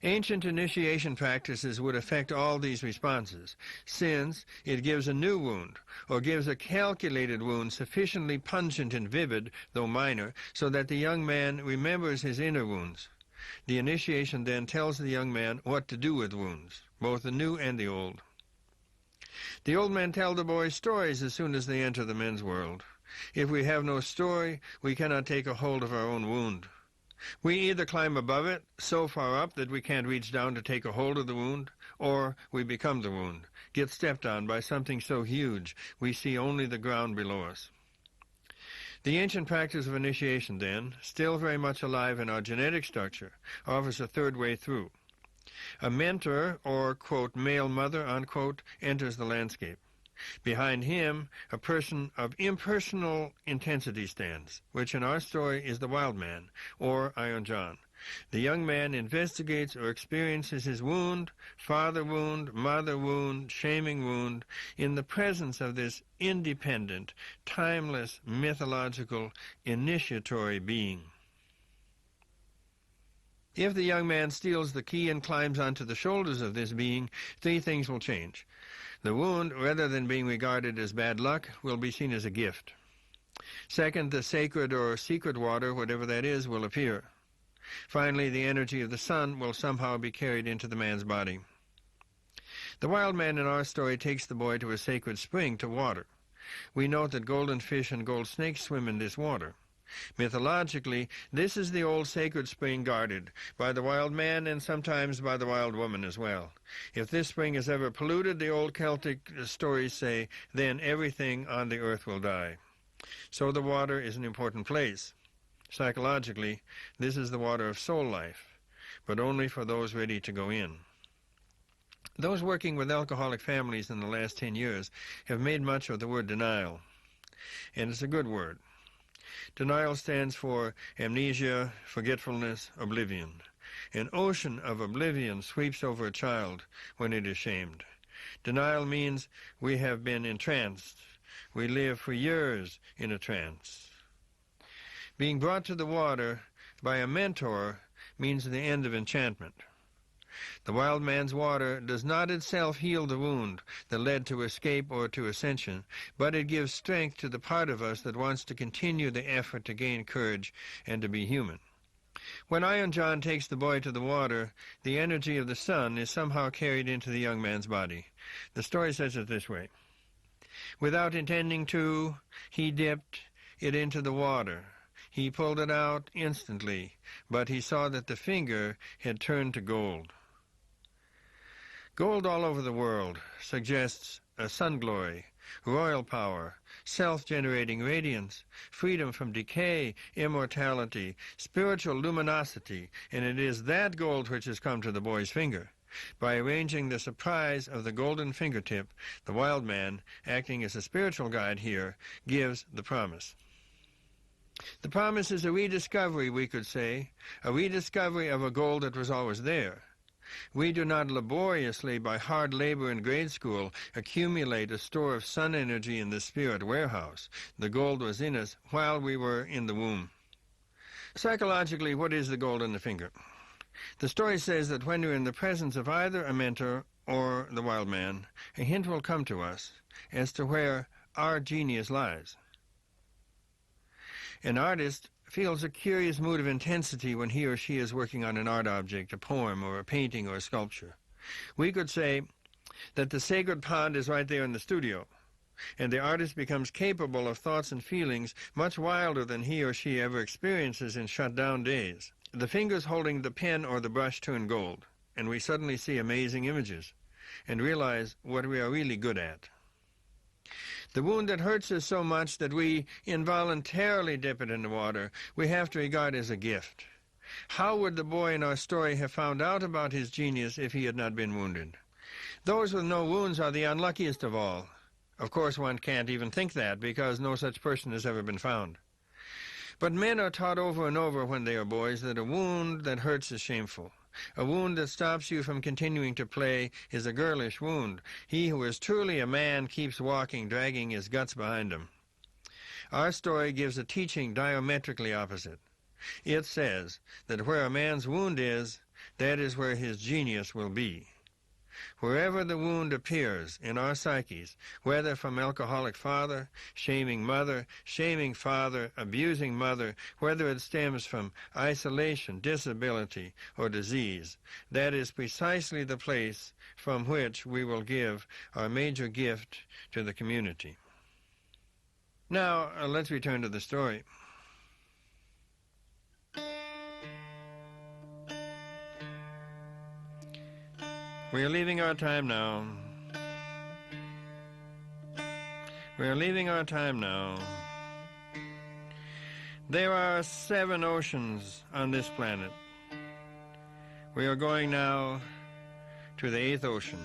Ancient initiation practices would affect all these responses, since it gives a new wound, or gives a calculated wound sufficiently pungent and vivid, though minor, so that the young man remembers his inner wounds. The initiation then tells the young man what to do with wounds, both the new and the old. The old men tell the boys stories as soon as they enter the men's world. If we have no story, we cannot take a hold of our own wound. We either climb above it, so far up that we can't reach down to take a hold of the wound, or we become the wound, get stepped on by something so huge we see only the ground below us. The ancient practice of initiation, then, still very much alive in our genetic structure, offers a third way through. A mentor, or, quote, male mother, unquote, enters the landscape. Behind him, a person of impersonal intensity stands, which in our story is the wild man, or Iron John. The young man investigates or experiences his wound, father wound, mother wound, shaming wound, in the presence of this independent, timeless, mythological, initiatory being. If the young man steals the key and climbs onto the shoulders of this being, three things will change. The wound, rather than being regarded as bad luck, will be seen as a gift. Second, the sacred or secret water, whatever that is, will appear. Finally, the energy of the sun will somehow be carried into the man's body. The wild man in our story takes the boy to a sacred spring to water. We note that golden fish and gold snakes swim in this water. Mythologically, this is the old sacred spring guarded by the wild man and sometimes by the wild woman as well. If this spring is ever polluted, the old Celtic stories say, then everything on the earth will die. So the water is an important place. Psychologically, this is the water of soul life, but only for those ready to go in. Those working with alcoholic families in the last 10 years have made much of the word denial, and it's a good word. Denial stands for amnesia, forgetfulness, oblivion. An ocean of oblivion sweeps over a child when it is shamed. Denial means we have been entranced. We live for years in a trance. Being brought to the water by a mentor means the end of enchantment. The wild man's water does not itself heal the wound that led to escape or to ascension, but it gives strength to the part of us that wants to continue the effort to gain courage and to be human. When Iron John takes the boy to the water, the energy of the sun is somehow carried into the young man's body. The story says it this way. Without intending to, he dipped it into the water. He pulled it out instantly, but he saw that the finger had turned to gold. Gold all over the world suggests a sun glory, royal power, self-generating radiance, freedom from decay, immortality, spiritual luminosity, and it is that gold which has come to the boy's finger. By arranging the surprise of the golden fingertip, the wild man, acting as a spiritual guide here, gives the promise. The promise is a rediscovery, we could say, a rediscovery of a gold that was always there. We do not laboriously, by hard labor in grade school, accumulate a store of sun energy in the spirit warehouse. The gold was in us while we were in the womb. Psychologically, what is the gold in the finger? The story says that when we're in the presence of either a mentor or the wild man, a hint will come to us as to where our genius lies. An artist feels a curious mood of intensity when he or she is working on an art object, a poem or a painting or a sculpture. We could say that the sacred pond is right there in the studio, and the artist becomes capable of thoughts and feelings much wilder than he or she ever experiences in shut-down days. The fingers holding the pen or the brush turn gold, and we suddenly see amazing images and realize what we are really good at. The wound that hurts us so much that we involuntarily dip it in the water, we have to regard as a gift. How would the boy in our story have found out about his genius if he had not been wounded? Those with no wounds are the unluckiest of all. Of course, one can't even think that, because no such person has ever been found. But men are taught over and over when they are boys that a wound that hurts is shameful. A wound that stops you from continuing to play is a girlish wound. He who is truly a man keeps walking, dragging his guts behind him. Our story gives a teaching diametrically opposite. It says that where a man's wound is, that is where his genius will be. Wherever the wound appears in our psyches, whether from alcoholic father, shaming mother, shaming father, abusing mother, whether it stems from isolation, disability, or disease, that is precisely the place from which we will give our major gift to the community. Now, let's return to the story. We are leaving our time now. We are leaving our time now. There are 7 oceans on this planet. We are going now to the 8th ocean.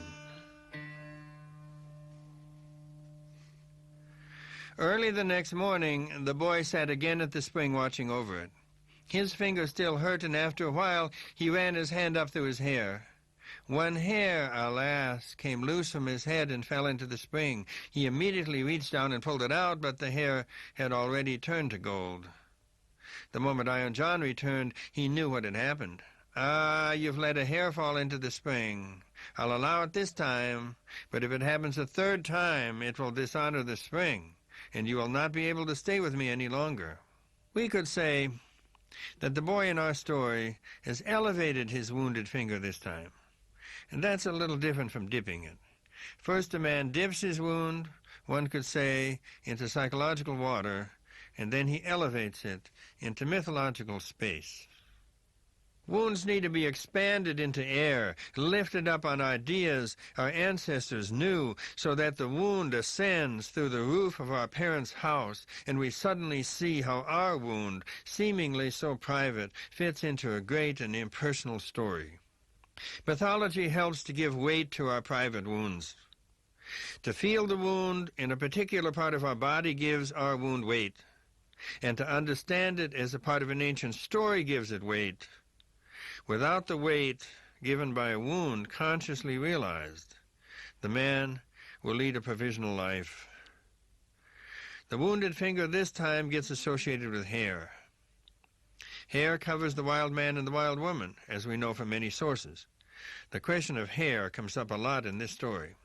Early the next morning, the boy sat again at the spring watching over it. His finger still hurt, and after a while he ran his hand up through his hair. One hair, alas, came loose from his head and fell into the spring. He immediately reached down and pulled it out, but the hair had already turned to gold. The moment Iron John returned, he knew what had happened. "Ah, you've let a hair fall into the spring. I'll allow it this time, but if it happens a 3rd time, it will dishonor the spring, and you will not be able to stay with me any longer." We could say that the boy in our story has elevated his wounded finger this time. And that's a little different from dipping it. First a man dips his wound, one could say, into psychological water, and then he elevates it into mythological space. Wounds need to be expanded into air, lifted up on ideas our ancestors knew, so that the wound ascends through the roof of our parents' house, and we suddenly see how our wound, seemingly so private, fits into a great and impersonal story. Mythology helps to give weight to our private wounds. To feel the wound in a particular part of our body gives our wound weight, and to understand it as a part of an ancient story gives it weight. Without the weight given by a wound consciously realized, the man will lead a provisional life. The wounded finger this time gets associated with hair. Hair covers the wild man and the wild woman, as we know from many sources. The question of hair comes up a lot in this story.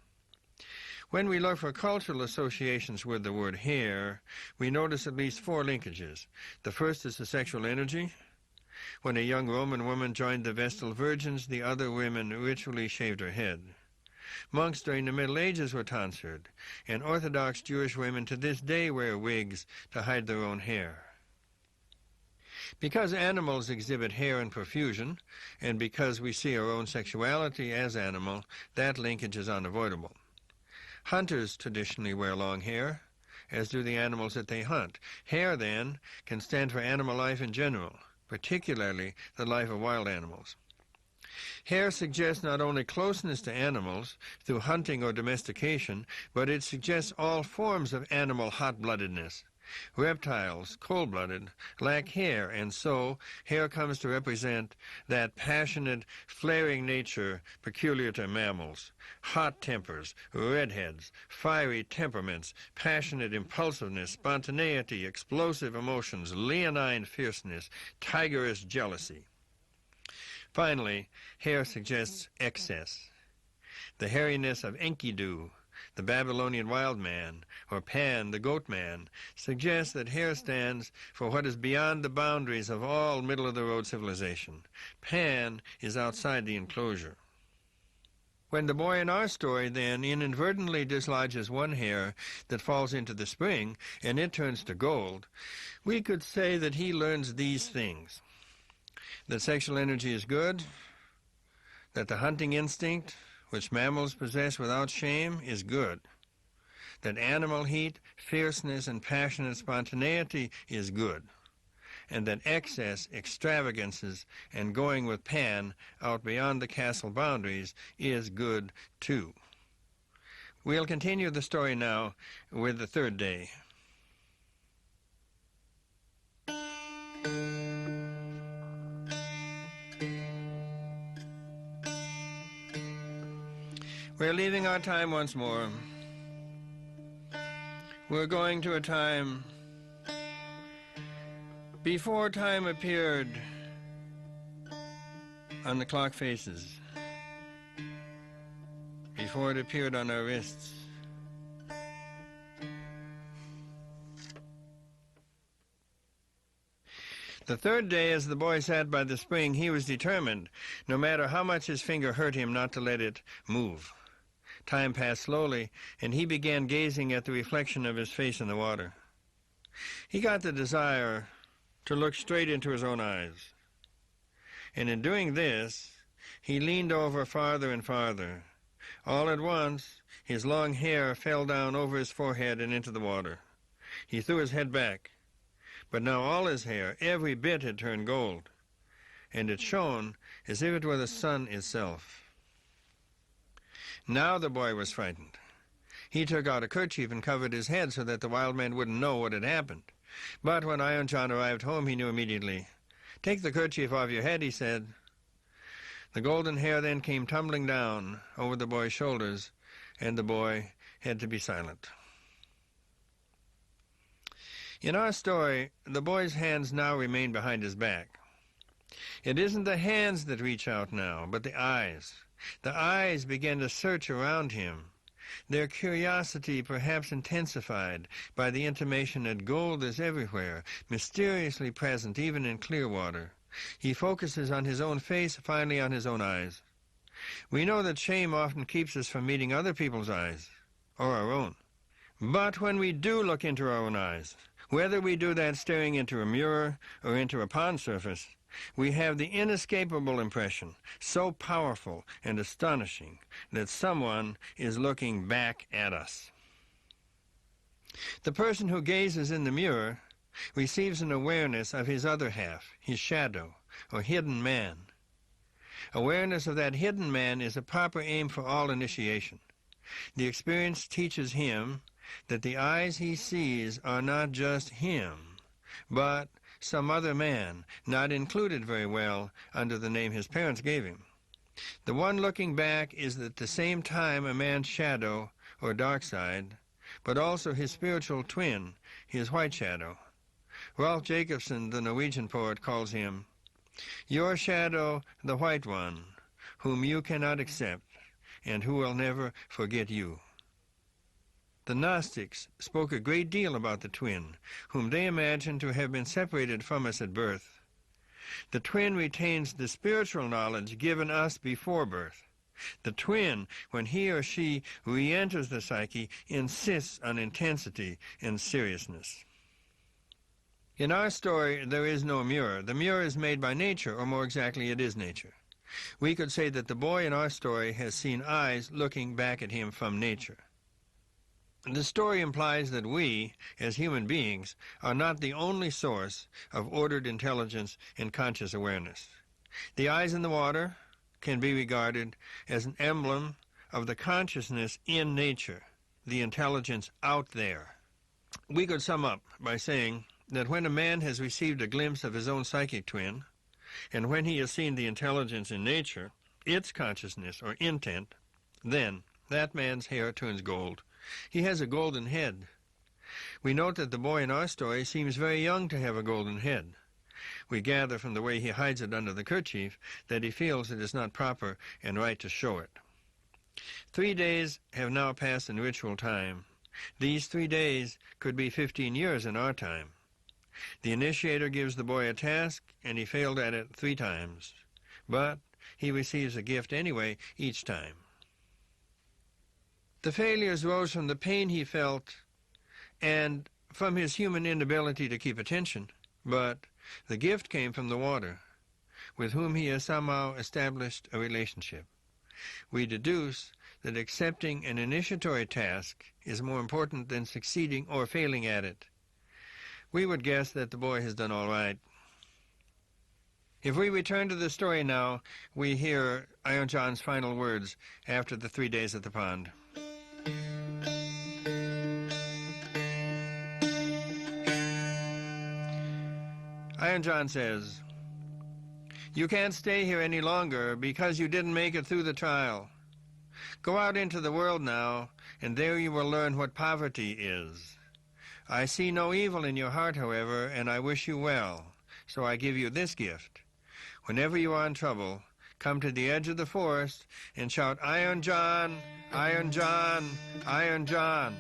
When we look for cultural associations with the word hair, we notice at least 4 linkages. The first is the sexual energy. When a young Roman woman joined the Vestal Virgins, the other women ritually shaved her head. Monks during the Middle Ages were tonsured, and Orthodox Jewish women to this day wear wigs to hide their own hair. Because animals exhibit hair in profusion, and because we see our own sexuality as animal, that linkage is unavoidable. Hunters traditionally wear long hair, as do the animals that they hunt. Hair, then, can stand for animal life in general, particularly the life of wild animals. Hair suggests not only closeness to animals through hunting or domestication, but it suggests all forms of animal hot-bloodedness. Reptiles, cold-blooded, lack hair, and so hair comes to represent that passionate, flaring nature peculiar to mammals. Hot tempers, redheads, fiery temperaments, passionate impulsiveness, spontaneity, explosive emotions, leonine fierceness, tigerish jealousy. Finally, hair suggests excess. The hairiness of Enkidu, the Babylonian Wild Man, or Pan, the Goat Man, suggests that hair stands for what is beyond the boundaries of all middle-of-the-road civilization. Pan is outside the enclosure. When the boy in our story then inadvertently dislodges one hair that falls into the spring, and it turns to gold, we could say that he learns these things: that sexual energy is good, that the hunting instinct, which mammals possess without shame, is good, that animal heat, fierceness, and passionate spontaneity is good, and that excess, extravagances, and going with Pan out beyond the castle boundaries is good too. We'll continue the story now with the 3rd day. We're leaving our time once more. We're going to a time Before time appeared on the clock faces, before it appeared on our wrists, the third day, as the boy sat by the spring, he was determined, no matter how much his finger hurt him, not to let it move. Time passed slowly, and he began gazing at the reflection of his face in the water. He got the desire to look straight into his own eyes. And in doing this, he leaned over farther and farther. All at once, his long hair fell down over his forehead and into the water. He threw his head back. But now all his hair, every bit, had turned gold, and it shone as if it were the sun itself. Now the boy was frightened. He took out a kerchief and covered his head so that the wild man wouldn't know what had happened. But when Iron John arrived home, he knew immediately. "Take the kerchief off your head," he said. The golden hair then came tumbling down over the boy's shoulders, and the boy had to be silent. In our story, the boy's hands now remain behind his back. It isn't the hands that reach out now, but the eyes. The eyes began to search around him, their curiosity perhaps intensified by the intimation that gold is everywhere, mysteriously present even in clear water. He focuses on his own face, finally on his own eyes. We know that shame often keeps us from meeting other people's eyes, or our own. But when we do look into our own eyes, whether we do that staring into a mirror or into a pond surface, we have the inescapable impression, so powerful and astonishing, that someone is looking back at us. The person who gazes in the mirror receives an awareness of his other half, his shadow, or hidden man. Awareness of that hidden man is a proper aim for all initiation. The experience teaches him that the eyes he sees are not just him, but some other man, not included very well under the name his parents gave him. The one looking back is at the same time a man's shadow or dark side, but also his spiritual twin, his white shadow. Rolf Jacobson, the Norwegian poet, calls him your shadow, the white one, whom you cannot accept, and who will never forget you. The Gnostics spoke a great deal about the twin, whom they imagined to have been separated from us at birth. The twin retains the spiritual knowledge given us before birth. The twin, when he or she re-enters the psyche, insists on intensity and seriousness. In our story, there is no mirror. The mirror is made by nature, or more exactly, it is nature. We could say that the boy in our story has seen eyes looking back at him from nature. The story implies that we, as human beings, are not the only source of ordered intelligence and conscious awareness. The eyes in the water can be regarded as an emblem of the consciousness in nature, the intelligence out there. We could sum up by saying that when a man has received a glimpse of his own psychic twin, and when he has seen the intelligence in nature, its consciousness or intent, then that man's hair turns gold. He has a golden head. We note that the boy in our story seems very young to have a golden head. We gather from the way he hides it under the kerchief that he feels it is not proper and right to show it. 3 days have now passed in ritual time. These 3 days could be 15 years in our time. The initiator gives the boy a task, and he failed at it 3 times. But he receives a gift anyway each time. The failures rose from the pain he felt and from his human inability to keep attention, but the gift came from the water, with whom he has somehow established a relationship. We deduce that accepting an initiatory task is more important than succeeding or failing at it. We would guess that the boy has done all right. If we return to the story now, we hear Iron John's final words after the 3 days at the pond. Iron John says, "You can't stay here any longer because you didn't make it through the trial. Go out into the world now, and there you will learn what poverty is. I see no evil in your heart, however, and I wish you well. so I give you this gift. Whenever you are in trouble, come to the edge of the forest and shout, 'Iron John! Iron John! Iron John!'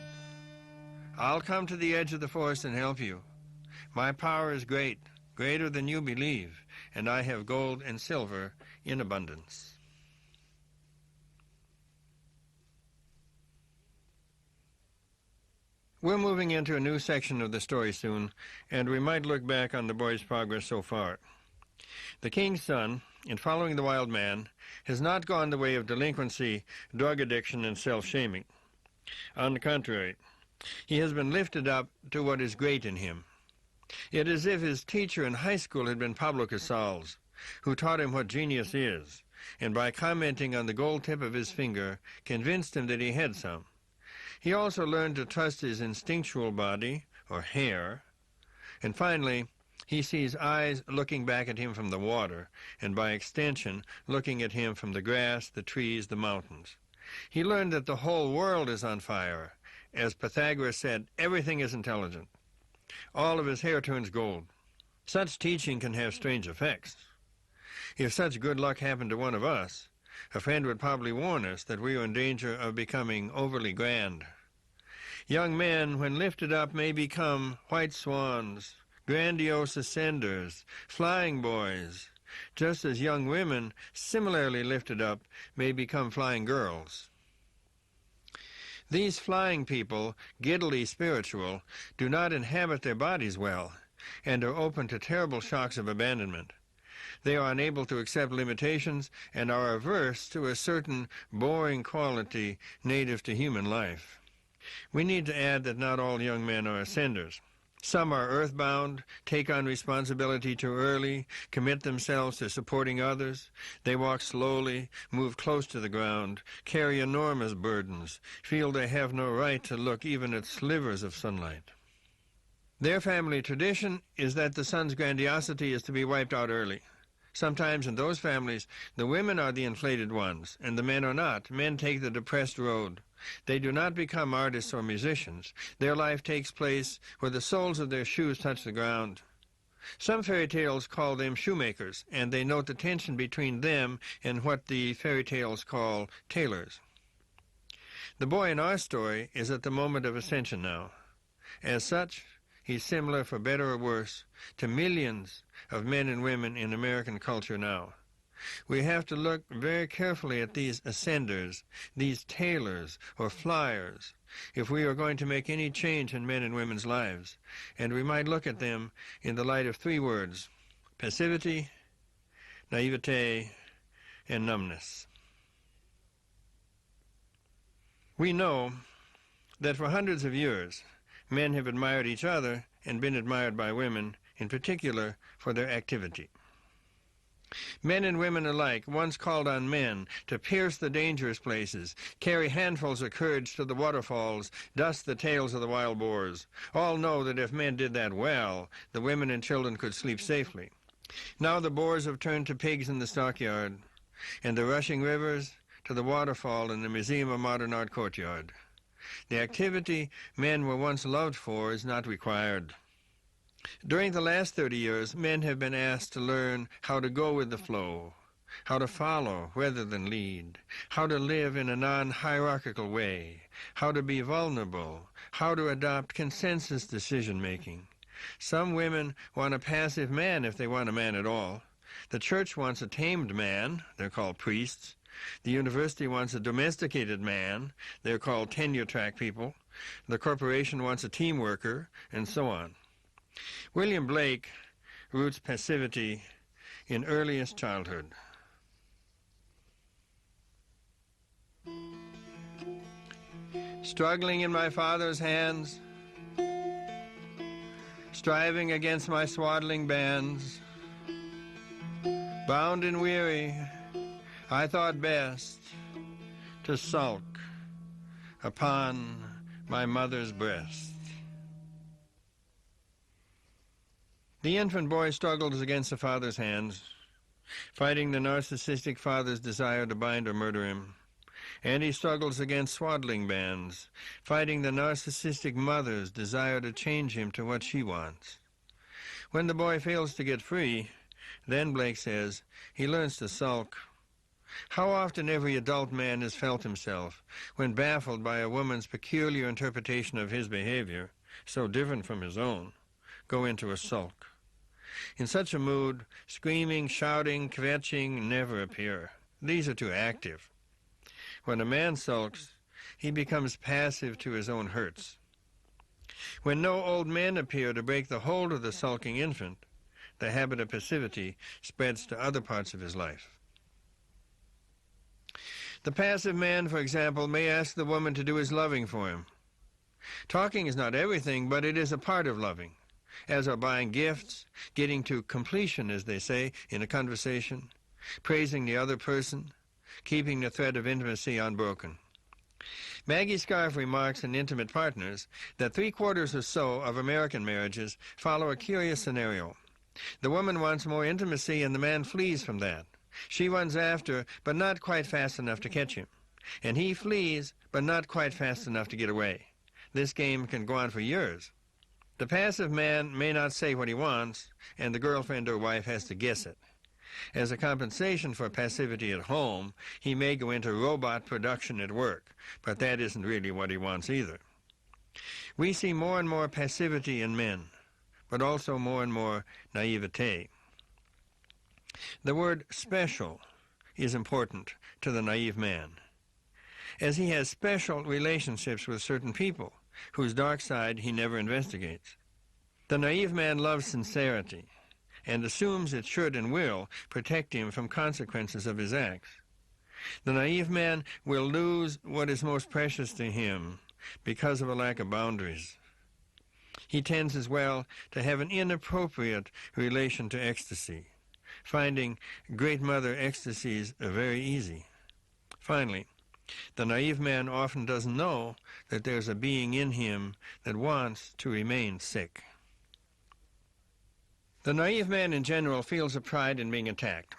I'll come to the edge of the forest and help you. My power is great, greater than you believe, and I have gold and silver in abundance." We're moving into a new section of the story soon, and we might look back on the boy's progress so far. The king's son, in following the wild man, has not gone the way of delinquency, drug addiction, and self-shaming. On the contrary, he has been lifted up to what is great in him. It is as if his teacher in high school had been Pablo Casals, who taught him what genius is, and by commenting on the gold tip of his finger, convinced him that he had some. He also learned to trust his instinctual body, or hair, and finally, he sees eyes looking back at him from the water, and by extension, looking at him from the grass, the trees, the mountains. He learned that the whole world is on fire. As Pythagoras said, everything is intelligent. All of his hair turns gold. Such teaching can have strange effects. If such good luck happened to one of us, a friend would probably warn us that we are in danger of becoming overly grand. Young men, when lifted up, may become white swans, grandiose ascenders, flying boys, just as young women, similarly lifted up, may become flying girls. These flying people, giddily spiritual, do not inhabit their bodies well, and are open to terrible shocks of abandonment. They are unable to accept limitations and are averse to a certain boring quality native to human life. We need to add that not all young men are ascenders. Some are earthbound, take on responsibility too early, commit themselves to supporting others. They walk slowly, move close to the ground, carry enormous burdens, feel they have no right to look even at slivers of sunlight. Their family tradition is that the son's grandiosity is to be wiped out early. Sometimes in those families, the women are the inflated ones, and the men are not. Men take the depressed road. They do not become artists or musicians. Their life takes place where the soles of their shoes touch the ground. Some fairy tales call them shoemakers, and they note the tension between them and what the fairy tales call tailors. The boy in our story is at the moment of ascension now. As such, he's similar, for better or worse, to millions of men and women in American culture now. We have to look very carefully at these ascenders, these tailors or flyers, if we are going to make any change in men and women's lives, and we might look at them in the light of three words: passivity, naivete, and numbness. We know that for hundreds of years, men have admired each other and been admired by women, in particular for their activity. Men and women alike once called on men to pierce the dangerous places, carry handfuls of courage to the waterfalls, dust the tails of the wild boars. All know that if men did that well, the women and children could sleep safely. Now the boars have turned to pigs in the stockyard, and the rushing rivers to the waterfall in the Museum of Modern Art courtyard. The activity men were once loved for is not required. During the last 30 years, men have been asked to learn how to go with the flow, how to follow rather than lead, how to live in a non-hierarchical way, how to be vulnerable, how to adopt consensus decision-making. Some women want a passive man if they want a man at all. The church wants a tamed man, they're called priests. The university wants a domesticated man, they're called tenure-track people. The corporation wants a team worker, and so on. William Blake roots passivity in earliest childhood. Struggling in my father's hands, striving against my swaddling bands, bound and weary, I thought best to sulk upon my mother's breast. The infant boy struggles against the father's hands, fighting the narcissistic father's desire to bind or murder him. And he struggles against swaddling bands, fighting the narcissistic mother's desire to change him to what she wants. When the boy fails to get free, then, Blake says, he learns to sulk. How often every adult man has felt himself when baffled by a woman's peculiar interpretation of his behavior, so different from his own, go into a sulk. In such a mood, screaming, shouting, kvetching never appear. These are too active. When a man sulks, he becomes passive to his own hurts. When no old men appear to break the hold of the sulking infant, the habit of passivity spreads to other parts of his life. The passive man, for example, may ask the woman to do his loving for him. Talking is not everything, but it is a part of loving, as are buying gifts, getting to completion, as they say, in a conversation, praising the other person, keeping the thread of intimacy unbroken. Maggie Scarf remarks in Intimate Partners that 3/4 or so of American marriages follow a curious scenario. The woman wants more intimacy and the man flees from that. She runs after, but not quite fast enough to catch him. And he flees, but not quite fast enough to get away. This game can go on for years. The passive man may not say what he wants, and the girlfriend or wife has to guess it. As a compensation for passivity at home, he may go into robot production at work, but that isn't really what he wants either. We see more and more passivity in men, but also more and more naivete. The word special is important to the naive man, as he has special relationships with certain people whose dark side he never investigates. The naive man loves sincerity and assumes it should and will protect him from consequences of his acts. The naive man will lose what is most precious to him because of a lack of boundaries. He tends as well to have an inappropriate relation to ecstasy, finding great mother ecstasies very easy. Finally, the naive man often doesn't know that there's a being in him that wants to remain sick. The naive man in general feels a pride in being attacked.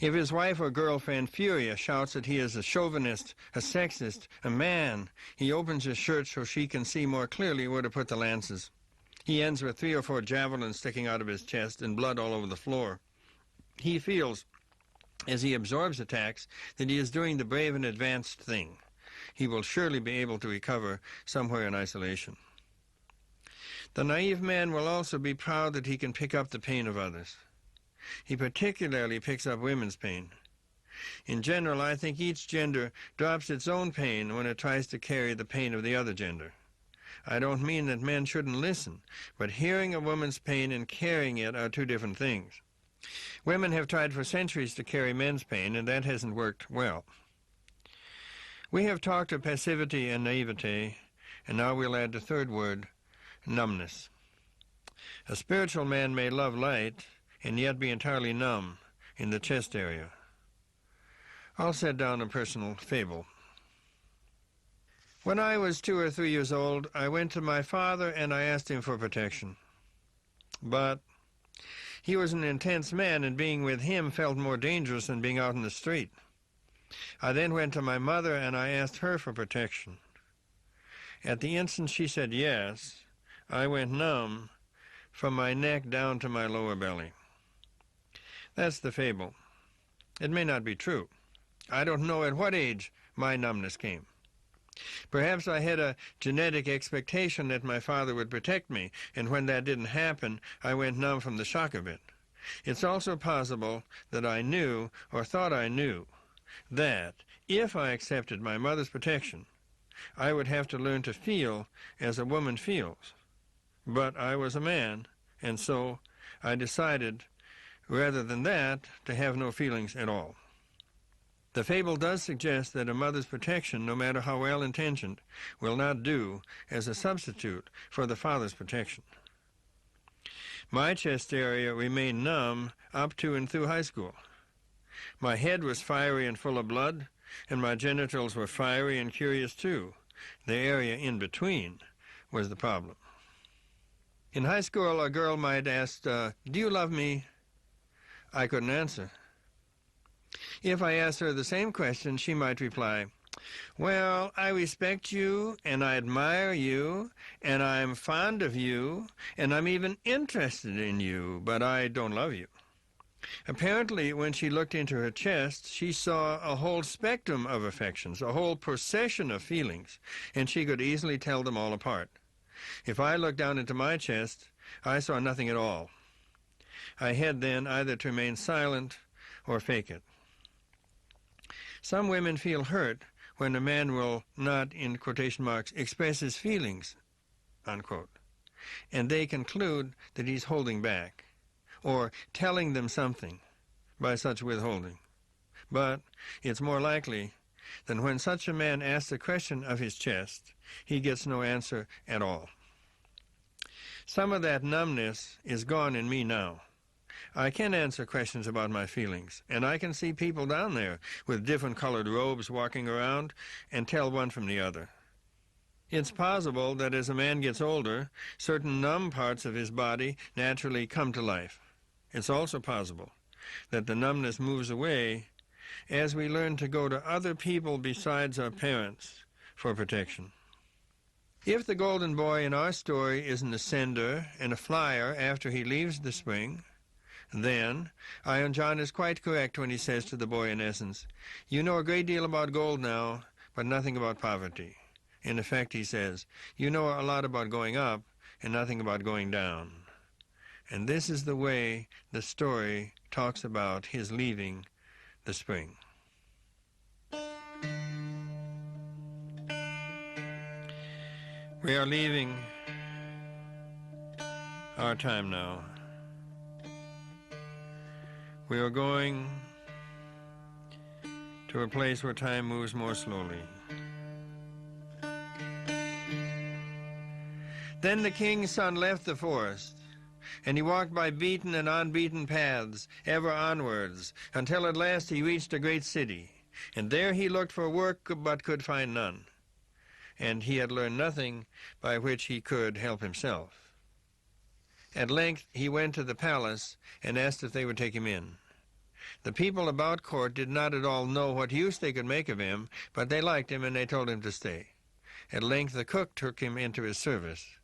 If his wife or girlfriend, furious, shouts that he is a chauvinist, a sexist, a man, he opens his shirt so she can see more clearly where to put the lances. He ends with 3 or 4 javelins sticking out of his chest and blood all over the floor. He feels, as he absorbs attacks, that he is doing the brave and advanced thing. He will surely be able to recover somewhere in isolation. The naive man will also be proud that he can pick up the pain of others. He particularly picks up women's pain. In general, I think each gender drops its own pain when it tries to carry the pain of the other gender. I don't mean that men shouldn't listen, but hearing a woman's pain and carrying it are two different things. Women have tried for centuries to carry men's pain, and that hasn't worked well. We have talked of passivity and naivete, and now we'll add the third word, numbness. A spiritual man may love light and yet be entirely numb in the chest area. I'll set down a personal fable. When I was 2 or 3 years old, I went to my father and I asked him for protection. But he was an intense man, and being with him felt more dangerous than being out in the street. I then went to my mother and I asked her for protection. At the instant she said yes, I went numb from my neck down to my lower belly. That's the fable. It may not be true. I don't know at what age my numbness came. Perhaps I had a genetic expectation that my father would protect me, and when that didn't happen, I went numb from the shock of it. It's also possible that I knew, or thought I knew, that if I accepted my mother's protection, I would have to learn to feel as a woman feels. But I was a man, and so I decided, rather than that, to have no feelings at all. The fable does suggest that a mother's protection, no matter how well-intentioned, will not do as a substitute for the father's protection. My chest area remained numb up to and through high school. My head was fiery and full of blood, and my genitals were fiery and curious too. The area in between was the problem. In high school, a girl might ask, "Do you love me?" I couldn't answer. If I asked her the same question, she might reply, Well, I respect you, and I admire you, and I'm fond of you, and I'm even interested in you, but I don't love you. Apparently, when she looked into her chest, she saw a whole spectrum of affections, a whole procession of feelings, and she could easily tell them all apart. If I looked down into my chest, I saw nothing at all. I had then either to remain silent or fake it. Some women feel hurt when a man will not, in quotation marks, express his feelings, unquote, and they conclude that he's holding back, or telling them something by such withholding. But it's more likely that when such a man asks a question of his chest, he gets no answer at all. Some of that numbness is gone in me now. I can answer questions about my feelings, and I can see people down there with different colored robes walking around and tell one from the other. It's possible that as a man gets older, certain numb parts of his body naturally come to life. It's also possible that the numbness moves away as we learn to go to other people besides our parents for protection. If the golden boy in our story is an ascender and a flyer after he leaves the spring, then Iron John is quite correct when he says to the boy in essence, "You know a great deal about gold now, but nothing about poverty." In effect, he says, "You know a lot about going up and nothing about going down." And this is the way the story talks about his leaving the spring. We are leaving our time now. We are going to a place where time moves more slowly. Then the king's son left the forest, and he walked by beaten and unbeaten paths, ever onwards, until at last he reached a great city. And there he looked for work, but could find none. And he had learned nothing by which he could help himself. At length he went to the palace and asked if they would take him in. The people about court did not at all know what use they could make of him, but they liked him and they told him to stay. At length the cook took him into his service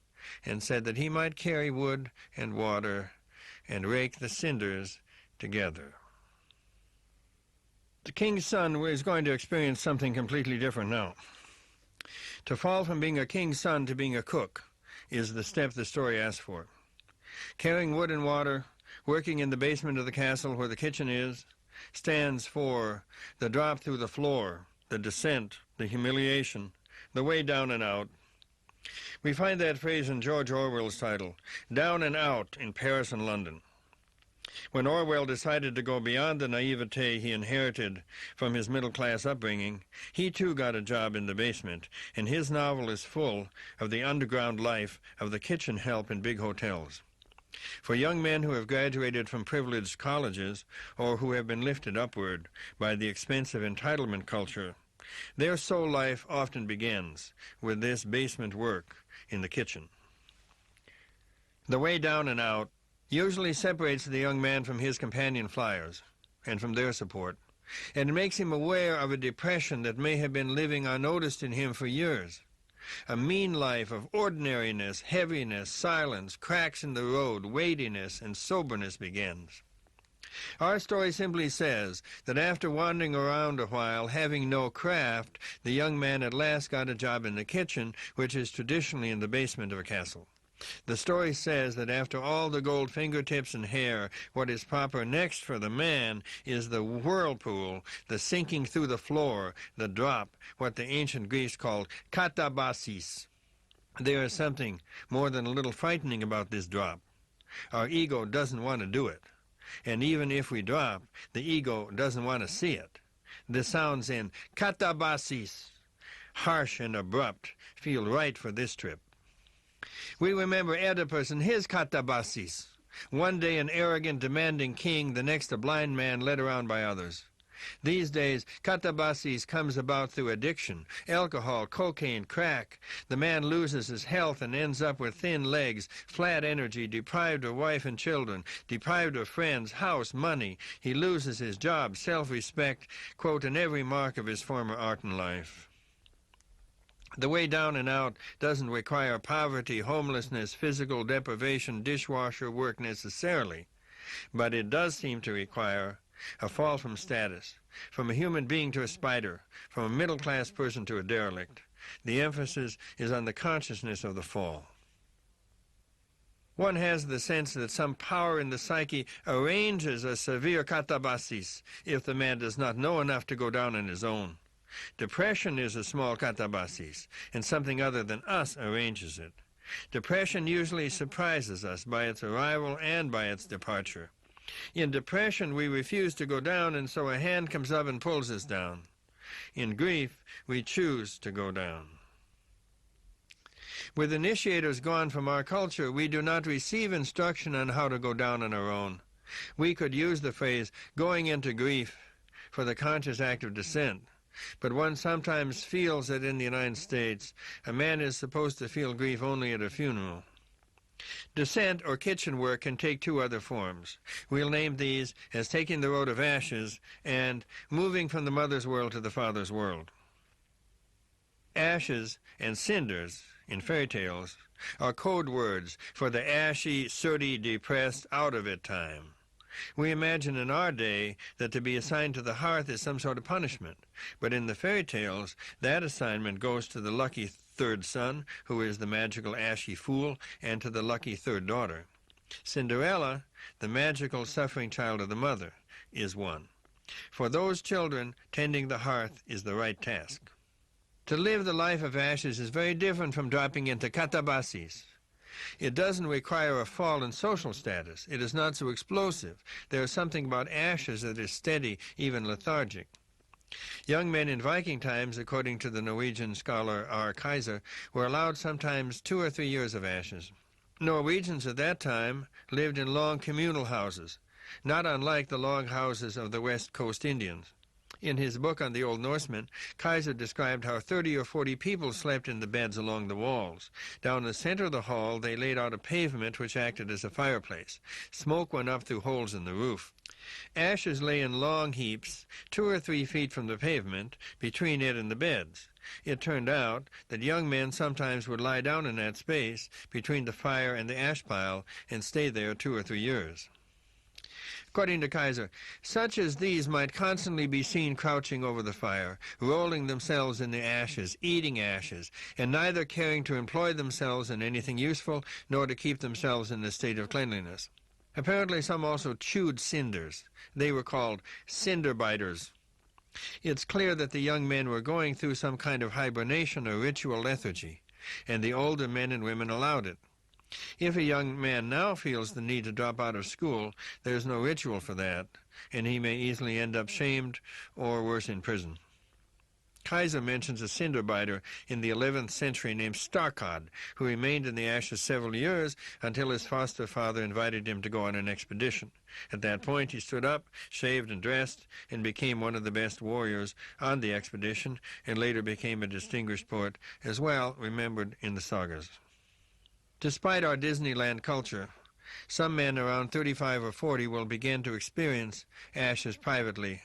and said that he might carry wood and water and rake the cinders together. The king's son is going to experience something completely different now. To fall from being a king's son to being a cook is the step the story asks for. Carrying wood and water, working in the basement of the castle where the kitchen is, stands for the drop through the floor, the descent, the humiliation, the way down and out. We find that phrase in George Orwell's title, Down and Out in Paris and London. When Orwell decided to go beyond the naivete he inherited from his middle-class upbringing, he too got a job in the basement, and his novel is full of the underground life of the kitchen help in big hotels. For young men who have graduated from privileged colleges or who have been lifted upward by the expensive entitlement culture, their soul life often begins with this basement work in the kitchen. The way down and out usually separates the young man from his companion flyers and from their support, and it makes him aware of a depression that may have been living unnoticed in him for years. A mean life of ordinariness, heaviness, silence, cracks in the road, weightiness, and soberness begins. Our story simply says that after wandering around a while, having no craft, the young man at last got a job in the kitchen, which is traditionally in the basement of a castle. The story says that after all the gold fingertips and hair, what is proper next for the man is the whirlpool, the sinking through the floor, the drop, what the ancient Greeks called katabasis. There is something more than a little frightening about this drop. Our ego doesn't want to do it. And even if we drop, the ego doesn't want to see it. The sounds in katabasis, harsh and abrupt, feel right for this trip. We remember Oedipus and his katabasis. One day an arrogant, demanding king, the next a blind man led around by others. These days, katabasis comes about through addiction, alcohol, cocaine, crack. The man loses his health and ends up with thin legs, flat energy, deprived of wife and children, deprived of friends, house, money. He loses his job, self-respect, quote, and every mark of his former art and life. The way down and out doesn't require poverty, homelessness, physical deprivation, dishwasher work necessarily, but it does seem to require a fall from status, from a human being to a spider, from a middle-class person to a derelict. The emphasis is on the consciousness of the fall. One has the sense that some power in the psyche arranges a severe katabasis if the man does not know enough to go down on his own. Depression is a small katabasis, and something other than us arranges it. Depression usually surprises us by its arrival and by its departure. In depression, we refuse to go down, and so a hand comes up and pulls us down. In grief, we choose to go down. With initiators gone from our culture, we do not receive instruction on how to go down on our own. We could use the phrase, going into grief, for the conscious act of descent. But one sometimes feels that in the United States, a man is supposed to feel grief only at a funeral. Descent or kitchen work can take two other forms. We'll name these as taking the road of ashes and moving from the mother's world to the father's world. Ashes and cinders, in fairy tales, are code words for the ashy, sooty, depressed, out-of-it time. We imagine in our day that to be assigned to the hearth is some sort of punishment, but in the fairy tales, that assignment goes to the lucky third son, who is the magical ashy fool, and to the lucky third daughter. Cinderella, the magical suffering child of the mother, is one. For those children, tending the hearth is the right task. To live the life of ashes is very different from dropping into katabasis. It doesn't require a fall in social status. It is not so explosive. There is something about ashes that is steady, even lethargic. Young men in Viking times, according to the Norwegian scholar R. Kaiser, were allowed sometimes 2 or 3 years of ashes. Norwegians at that time lived in long communal houses, not unlike the log houses of the West Coast Indians. In his book on the Old Norsemen, Kaiser described how 30 or 40 people slept in the beds along the walls. Down the center of the hall, they laid out a pavement which acted as a fireplace. Smoke went up through holes in the roof. Ashes lay in long heaps, 2 or 3 feet from the pavement, between it and the beds. It turned out that young men sometimes would lie down in that space between the fire and the ash pile and stay there 2 or 3 years. According to Kaiser, such as these might constantly be seen crouching over the fire, rolling themselves in the ashes, eating ashes, and neither caring to employ themselves in anything useful, nor to keep themselves in a state of cleanliness. Apparently some also chewed cinders. They were called cinder biters. It's clear that the young men were going through some kind of hibernation or ritual lethargy, and the older men and women allowed it. If a young man now feels the need to drop out of school, there is no ritual for that, and he may easily end up shamed or worse in prison. Kaiser mentions a cinder biter in the 11th century named Starkad, who remained in the ashes several years until his foster father invited him to go on an expedition. At that point he stood up, shaved and dressed, and became one of the best warriors on the expedition, and later became a distinguished poet as well, remembered in the sagas. Despite our Disneyland culture, some men around 35 or 40 will begin to experience ashes privately,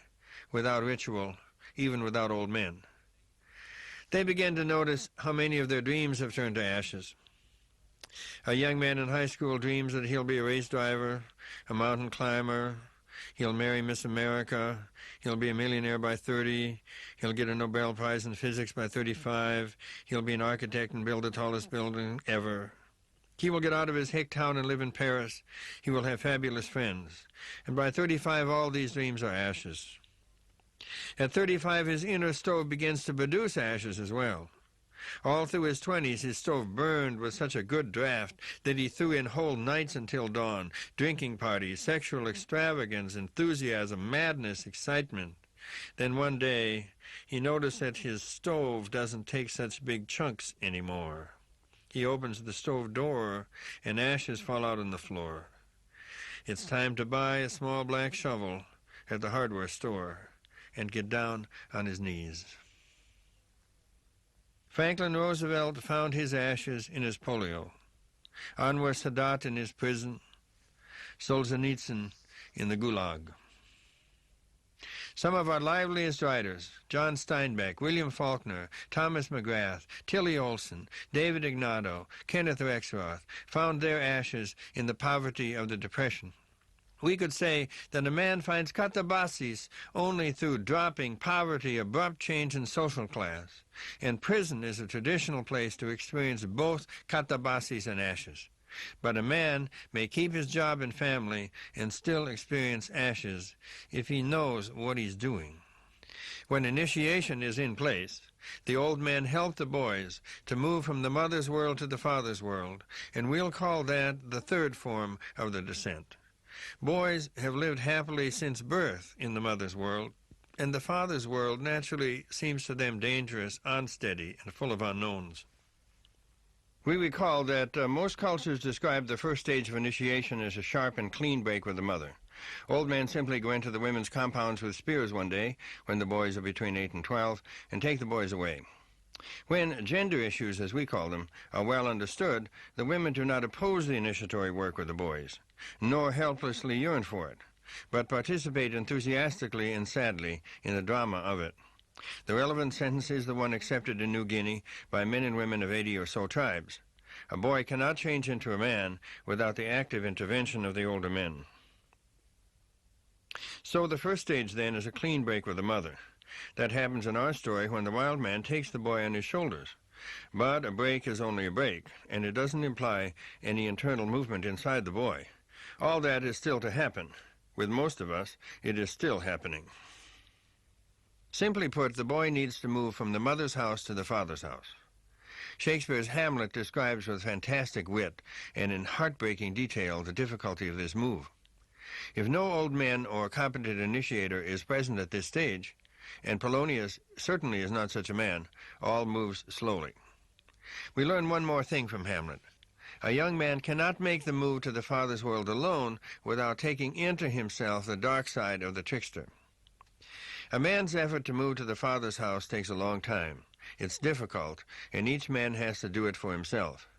without ritual, even without old men. They begin to notice how many of their dreams have turned to ashes. A young man in high school dreams that he'll be a race driver, a mountain climber, he'll marry Miss America, he'll be a millionaire by 30, he'll get a Nobel Prize in physics by 35, he'll be an architect and build the tallest building ever. He will get out of his hick town and live in Paris. He will have fabulous friends. And by 35, all these dreams are ashes. At 35, his inner stove begins to produce ashes as well. All through his 20s, his stove burned with such a good draft that he threw in whole nights until dawn, drinking parties, sexual extravagance, enthusiasm, madness, excitement. Then one day, he noticed that his stove doesn't take such big chunks anymore. He opens the stove door, and ashes fall out on the floor. It's time to buy a small black shovel at the hardware store and get down on his knees. Franklin Roosevelt found his ashes in his polio. Anwar Sadat in his prison. Solzhenitsyn in the Gulag. Some of our liveliest writers, John Steinbeck, William Faulkner, Thomas McGrath, Tilly Olson, David Ignato, Kenneth Rexroth, found their ashes in the poverty of the Depression. We could say that a man finds katabasis only through dropping, poverty, abrupt change in social class, and prison is a traditional place to experience both katabasis and ashes. But a man may keep his job and family and still experience ashes if he knows what he's doing. When initiation is in place, the old men help the boys to move from the mother's world to the father's world, and we'll call that the third form of the descent. Boys have lived happily since birth in the mother's world, and the father's world naturally seems to them dangerous, unsteady, and full of unknowns. We recall that most cultures describe the first stage of initiation as a sharp and clean break with the mother. Old men simply go into the women's compounds with spears one day, when the boys are between 8 and 12, and take the boys away. When gender issues, as we call them, are well understood, the women do not oppose the initiatory work with the boys, nor helplessly yearn for it, but participate enthusiastically and sadly in the drama of it. The relevant sentence is the one accepted in New Guinea by men and women of 80 or so tribes. A boy cannot change into a man without the active intervention of the older men. So the first stage, then, is a clean break with the mother. That happens in our story when the wild man takes the boy on his shoulders. But a break is only a break, and it doesn't imply any internal movement inside the boy. All that is still to happen. With most of us, it is still happening. Simply put, the boy needs to move from the mother's house to the father's house. Shakespeare's Hamlet describes with fantastic wit and in heartbreaking detail the difficulty of this move. If no old man or competent initiator is present at this stage, and Polonius certainly is not such a man, all moves slowly. We learn one more thing from Hamlet. A young man cannot make the move to the father's world alone without taking into himself the dark side of the trickster. A man's effort to move to the father's house takes a long time. It's difficult, and each man has to do it for himself.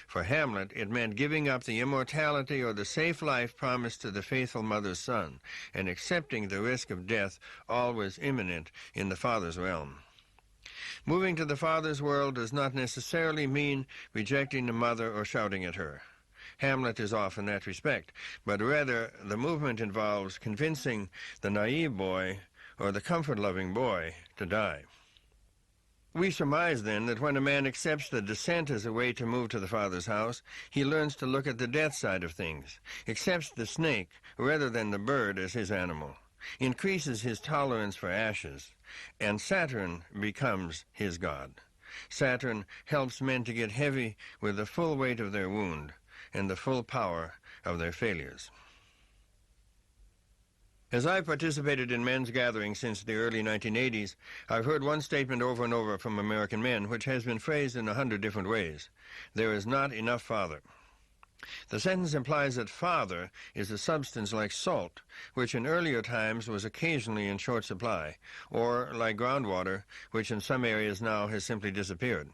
For Hamlet, it meant giving up the immortality or the safe life promised to the faithful mother's son, and accepting the risk of death always imminent in the father's realm. Moving to the father's world does not necessarily mean rejecting the mother or shouting at her. Hamlet is off in that respect, but rather the movement involves convincing the naive boy or the comfort-loving boy to die. We surmise, then, that when a man accepts the descent as a way to move to the father's house, he learns to look at the death side of things, accepts the snake rather than the bird as his animal, increases his tolerance for ashes, and Saturn becomes his god. Saturn helps men to get heavy with the full weight of their wound and the full power of their failures. As I've participated in men's gatherings since the early 1980s, I've heard one statement over and over from American men, which has been phrased in 100 different ways. There is not enough father. The sentence implies that father is a substance like salt, which in earlier times was occasionally in short supply, or like groundwater, which in some areas now has simply disappeared.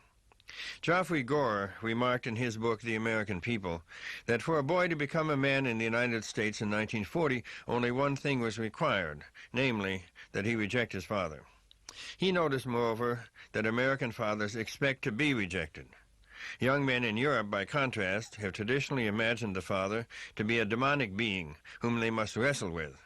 Geoffrey Gore remarked in his book, The American People, that for a boy to become a man in the United States in 1940, only one thing was required, namely, that he reject his father. He noticed, moreover, that American fathers expect to be rejected. Young men in Europe, by contrast, have traditionally imagined the father to be a demonic being whom they must wrestle with.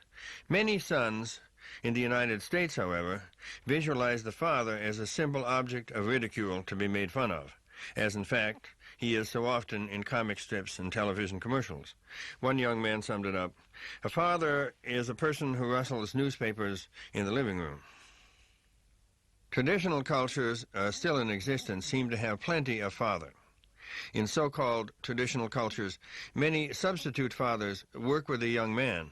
Many sons in the United States, however, visualize the father as a simple object of ridicule to be made fun of, as in fact he is so often in comic strips and television commercials. One young man summed it up: a father is a person who rustles newspapers in the living room. Traditional cultures still in existence seem to have plenty of father. In so-called traditional cultures, many substitute fathers work with the young man.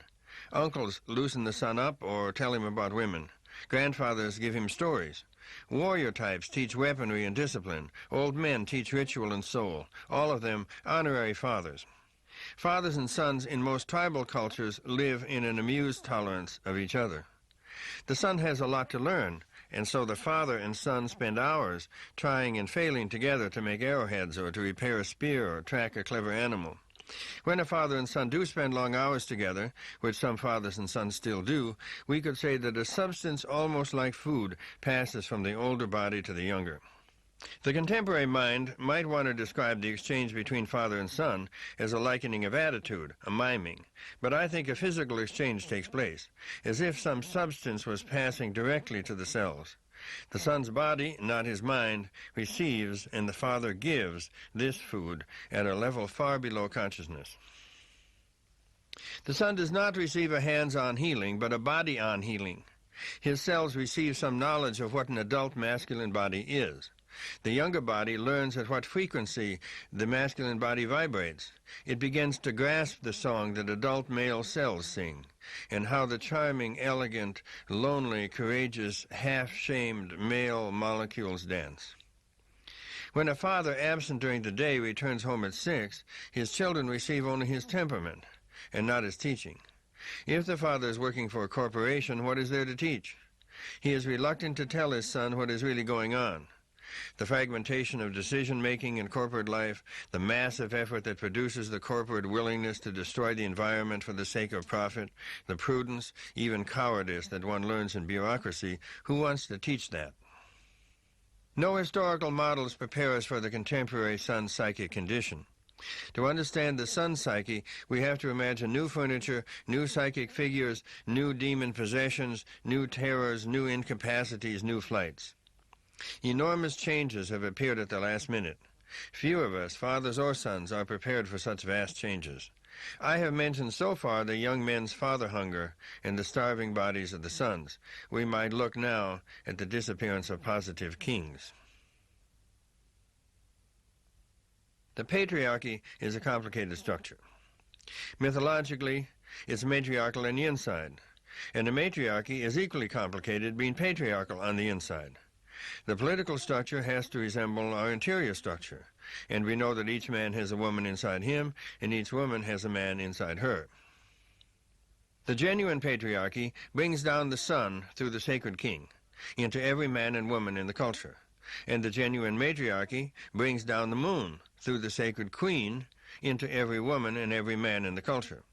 Uncles loosen the son up or tell him about women. Grandfathers give him stories. Warrior types teach weaponry and discipline. Old men teach ritual and soul. All of them honorary fathers. Fathers and sons in most tribal cultures live in an amused tolerance of each other. The son has a lot to learn, and so the father and son spend hours trying and failing together to make arrowheads or to repair a spear or track a clever animal. When a father and son do spend long hours together, which some fathers and sons still do, we could say that a substance almost like food passes from the older body to the younger. The contemporary mind might want to describe the exchange between father and son as a likening of attitude, a miming, but I think a physical exchange takes place, as if some substance was passing directly to the cells. The son's body, not his mind, receives and the father gives this food at a level far below consciousness. The son does not receive a hands-on healing, but a body-on healing. His cells receive some knowledge of what an adult masculine body is. The younger body learns at what frequency the masculine body vibrates. It begins to grasp the song that adult male cells sing, and how the charming, elegant, lonely, courageous, half-shamed male molecules dance. When a father absent during the day returns home at 6, his children receive only his temperament, and not his teaching. If the father is working for a corporation, what is there to teach? He is reluctant to tell his son what is really going on. The fragmentation of decision-making in corporate life, the massive effort that produces the corporate willingness to destroy the environment for the sake of profit, the prudence, even cowardice that one learns in bureaucracy, who wants to teach that? No historical models prepare us for the contemporary son's psychic condition. To understand the son's psyche, we have to imagine new furniture, new psychic figures, new demon possessions, new terrors, new incapacities, new flights. Enormous changes have appeared at the last minute. Few of us, fathers or sons, are prepared for such vast changes. I have mentioned so far the young men's father hunger and the starving bodies of the sons. We might look now at the disappearance of positive kings. The patriarchy is a complicated structure. Mythologically, it's matriarchal on the inside, and the matriarchy is equally complicated, being patriarchal on the inside. The political structure has to resemble our interior structure, and we know that each man has a woman inside him, and each woman has a man inside her. The genuine patriarchy brings down the son through the sacred king into every man and woman in the culture, and the genuine matriarchy brings down the moon through the sacred queen into every woman and every man in the culture.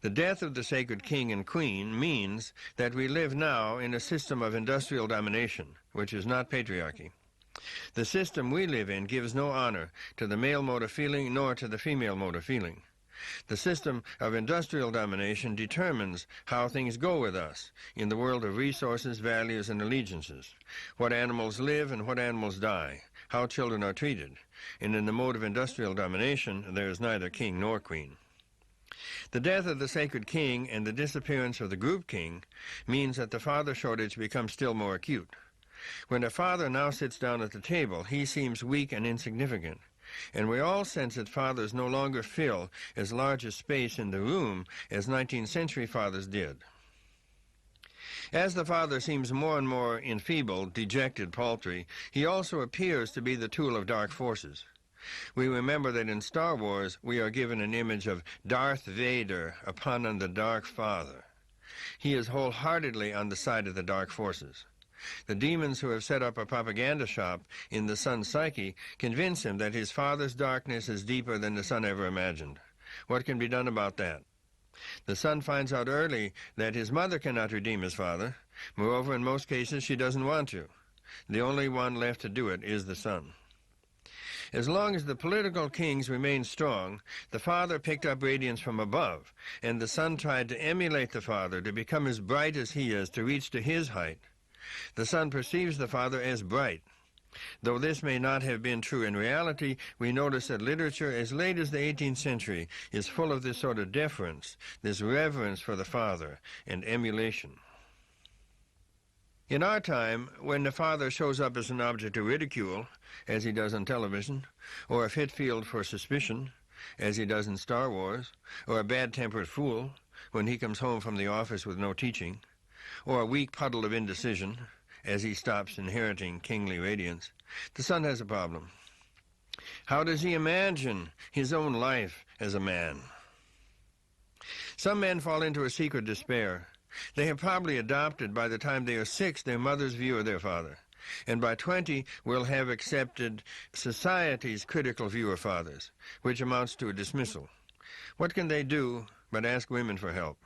The death of the sacred king and queen means that we live now in a system of industrial domination, which is not patriarchy. The system we live in gives no honor to the male mode of feeling nor to the female mode of feeling. The system of industrial domination determines how things go with us in the world of resources, values, and allegiances, what animals live and what animals die, how children are treated, and in the mode of industrial domination there is neither king nor queen. The death of the sacred king and the disappearance of the group king means that the father shortage becomes still more acute. When a father now sits down at the table, he seems weak and insignificant, and we all sense that fathers no longer fill as large a space in the room as 19th century fathers did. As the father seems more and more enfeebled, dejected, paltry, he also appears to be the tool of dark forces. We remember that in Star Wars we are given an image of Darth Vader upon the Dark Father. He is wholeheartedly on the side of the dark forces. The demons who have set up a propaganda shop in the son's psyche convince him that his father's darkness is deeper than the son ever imagined. What can be done about that? The son finds out early that his mother cannot redeem his father. Moreover, in most cases, she doesn't want to. The only one left to do it is the son. As long as the political kings remained strong, the father picked up radiance from above, and the son tried to emulate the father, to become as bright as he is, to reach to his height. The son perceives the father as bright. Though this may not have been true in reality, we notice that literature as late as the 18th century is full of this sort of deference, this reverence for the father, and emulation. In our time, when the father shows up as an object of ridicule, as he does on television, or a fit field for suspicion, as he does in Star Wars, or a bad-tempered fool when he comes home from the office with no teaching, or a weak puddle of indecision as he stops inheriting kingly radiance, the son has a problem. How does he imagine his own life as a man? Some men fall into a secret despair. They have probably adopted, by the time they are 6, their mother's view of their father, and by 20 will have accepted society's critical view of fathers, which amounts to a dismissal. What can they do but ask women for help?